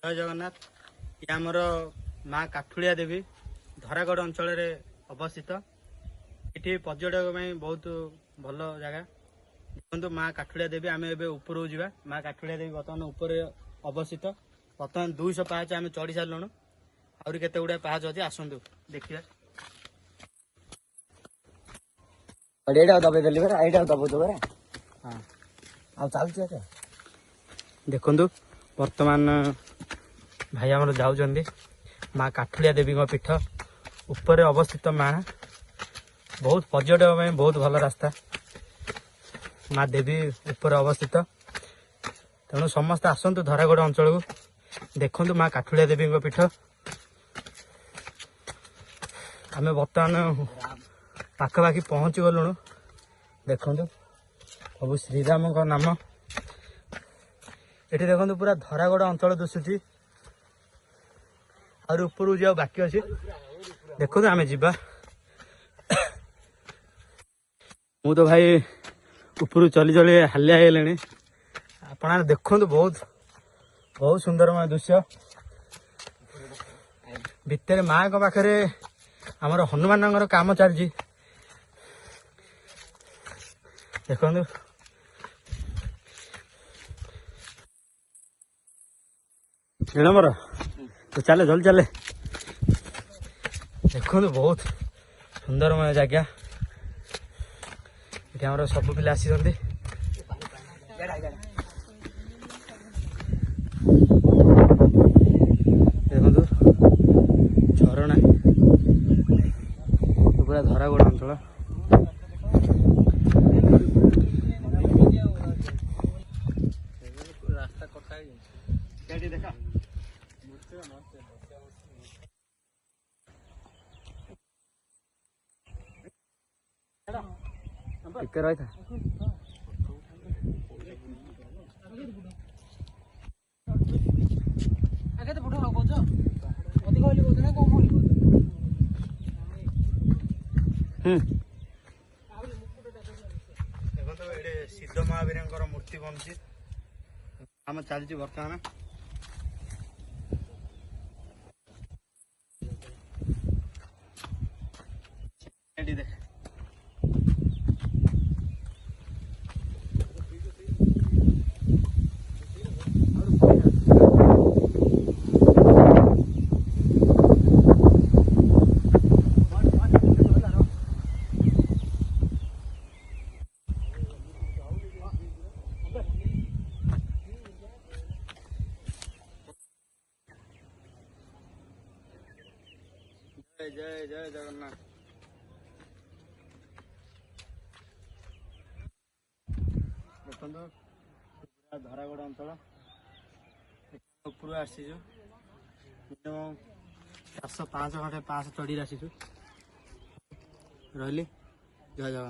जय जगन्नाथ। ये आमर माँ काठुलिया देवी धरागढ़ अंचल अवस्थित। ये पर्यटक बहुत भल जगह। देखो माँ काठुलिया देवी आम ऊपर जावा। माँ काठुलिया देवी बर्तमान ऊपर अवस्थित। बर्तमान 200 पाहाच आम चढ़ी सारूँ। आहरी केते गुड़ा पाहाच अच्छी आसतु देखिए। देखु बर्तमान भाई आमर जाऊँ माँ काठुलिया देवी पीठ ऊपर अवस्थित। माँ बहुत पर्यटक बहुत भल रास्ता। माँ देवी ऊपर अवस्थित। तेणु समस्त आसतु धरागढ़ अंचल को देखु माँ काठुलिया देवी पीठ। आम बर्तमान पाखापाखि पहुंची गलुणु। देखु प्रभु श्रीराम नाम ये देखो पूरा धरागढ़ अंचल दिशुची। और ऊपर जाओ बाकी अच्छी देखो आम जा। मु तो भाई ऊपर चली चली हालिया होगले। आप देखु बहुत बहुत सुंदरमय दृश्य। भितर माँ को पाखे आमर हनुमान काम चलती। देखो नीलमर तो चले जल्दी चले। देखो बहुत सुंदरमय जगह। ये आम सब पिला आसी देखो झरणा पूरा धरागढ़ अंचल। रास्ता कटा देखा ଟିକେ ରହିଥା। ଆଗେ ତ ବୁଢା କହୁଛ ଅଧିକ ହଲି କହୁଛ ନା କମ ହଲି କହୁଛ? ଦେଖନ୍ତୁ ଏଠି ସିଦ୍ଧ ମହାବୀରଙ୍କର ମୂର୍ତ୍ତି ବନୁଛି। କାମ ଚାଲିଛି ବର୍ତ୍ତମାନ। ଏଠି ଦେଖ जय जय जगन्नाथ। देखो धरागढ़ अंचल ऊपर आसीचु। मिनिमम 400-500 खंडे 500 चढ़ी आसीचु। रही जय जगन्नाथ।